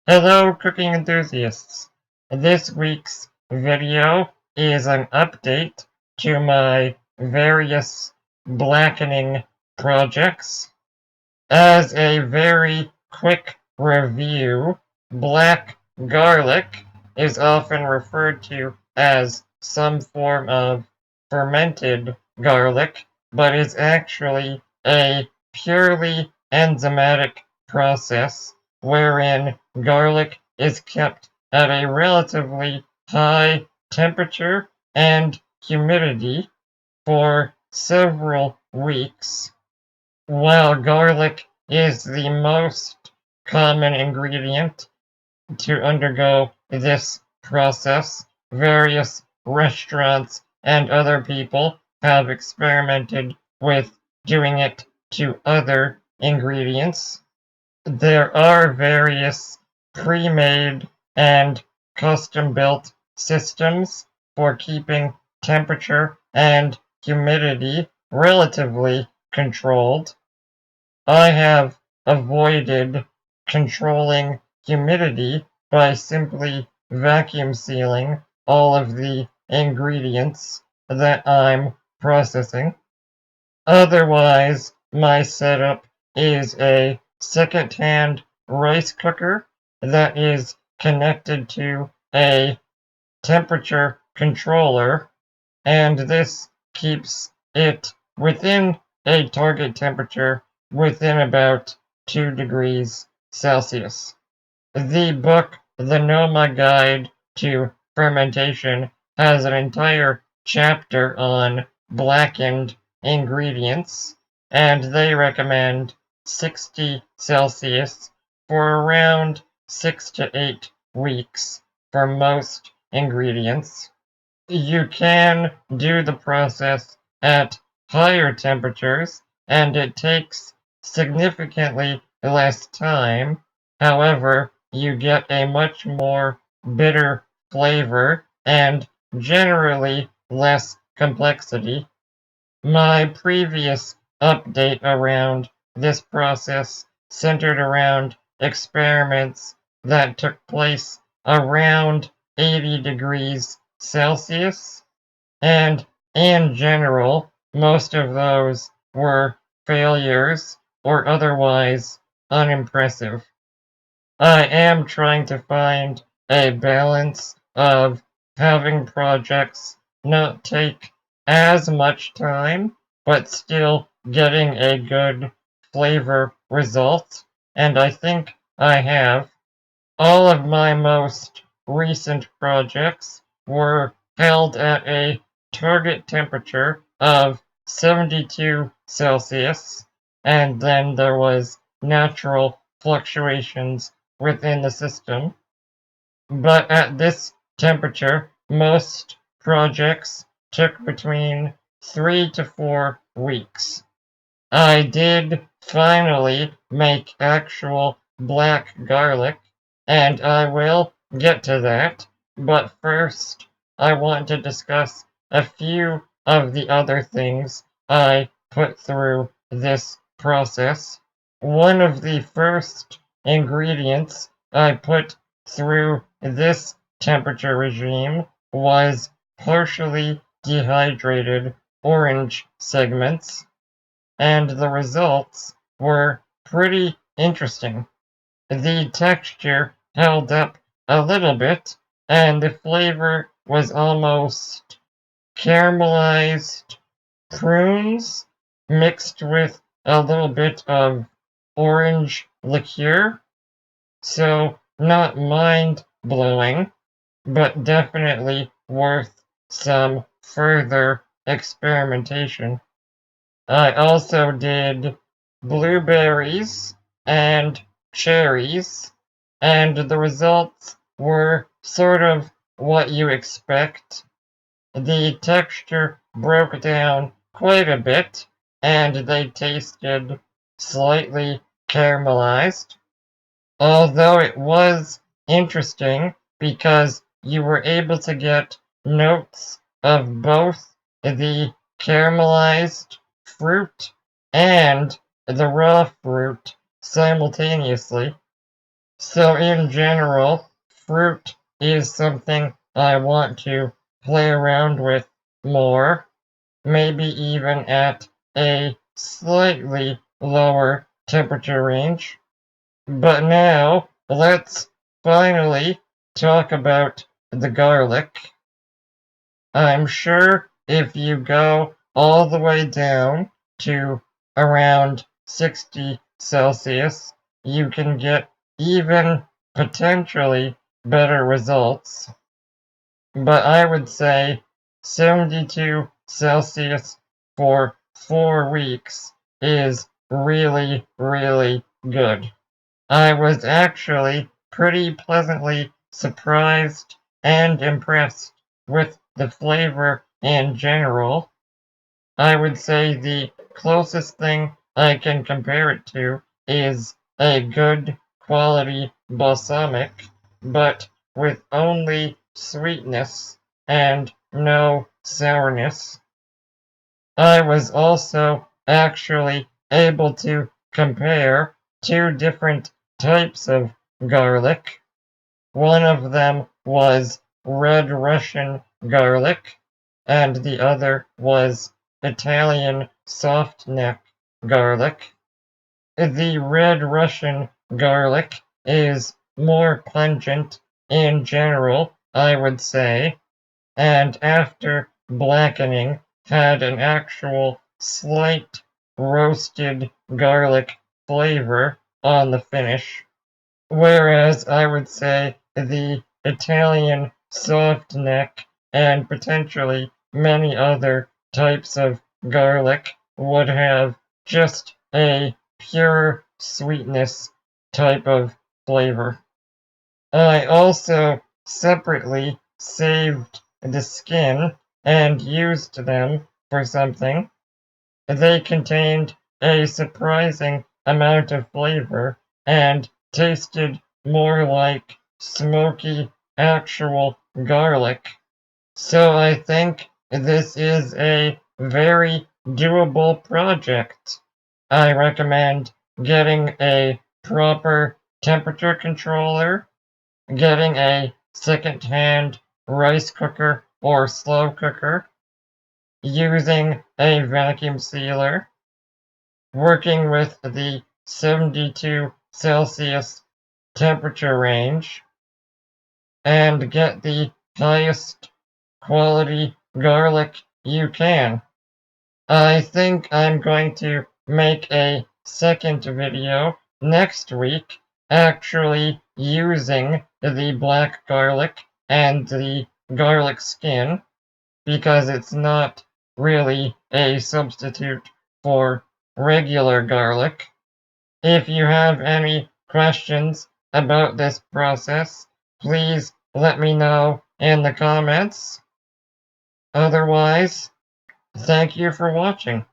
Hello, cooking enthusiasts. This week's video is an update to my various blackening projects. As a very quick review, black garlic is often referred to as some form of fermented garlic, but is actually a purely enzymatic process wherein garlic is kept at a relatively high temperature and humidity for several weeks. While garlic is the most common ingredient to undergo this process, various restaurants and other people have experimented with doing it to other ingredients. There are various pre-made and custom-built systems for keeping temperature and humidity relatively controlled. I have avoided controlling humidity by simply vacuum sealing all of the ingredients that I'm processing. Otherwise, my setup is a second-hand rice cooker that is connected to a temperature controller, and this keeps it within a target temperature within about 2 degrees Celsius. The book The Noma Guide to Fermentation has an entire chapter on blackened ingredients, and they recommend 60 Celsius for around 6 to 8 weeks for most ingredients. You can do the process at higher temperatures, and it takes significantly less time. However, you get a much more bitter flavor and generally less complexity. My previous update around this process centered around experiments that took place around 80 degrees Celsius, and in general, most of those were failures or otherwise unimpressive. I am trying to find a balance of having projects not take as much time, but still getting a good flavor result, and I think I have. All of my most recent projects were held at a target temperature of 72 Celsius, and then there was natural fluctuations within the system. But at this temperature, most projects took between 3 to 4 weeks. I did finally make actual black garlic, and I will get to that, but first I want to discuss a few of the other things I put through this process. One of the first ingredients I put through this temperature regime was partially dehydrated orange segments, and the results were pretty interesting. The texture held up a little bit, and the flavor was almost caramelized prunes mixed with a little bit of orange liqueur. So, not mind blowing, but definitely worth some further experimentation. I also did blueberries and cherries, and the results were sort of what you expect. The texture broke down quite a bit, and they tasted slightly caramelized, although it was interesting because you were able to get notes of both the caramelized fruit and the raw fruit simultaneously. So in general, fruit is something I want to play around with more, maybe even at a slightly lower temperature range. But now, let's finally talk about the garlic. I'm sure if you go all the way down to around 60 Celsius, you can get even potentially better results. But I would say 72 Celsius for 4 weeks is really, really good. I was actually pretty pleasantly surprised and impressed with the flavor in general. I would say the closest thing I can compare it to is a good quality balsamic, but with only sweetness and no sourness. I was also actually able to compare two different types of garlic. One of them was red Russian garlic, and the other was Italian soft neck garlic. The red Russian garlic is more pungent in general, I would say, and after blackening had an actual slight roasted garlic flavor on the finish, whereas I would say the Italian soft neck and potentially many other types of garlic would have just a pure sweetness type of flavor. I also separately saved the skin and used them for something. They contained a surprising amount of flavor and tasted more like smoky actual garlic. So I think this is a very doable project. I recommend getting a proper temperature controller, getting a second-hand rice cooker or slow cooker, using a vacuum sealer, working with the 72 Celsius temperature range, and get the highest quality garlic you can. I think I'm going to make a second video next week actually using the black garlic and the garlic skin because it's not really a substitute for regular garlic. If you have any questions about this process, please let me know in the comments. Otherwise, thank you for watching.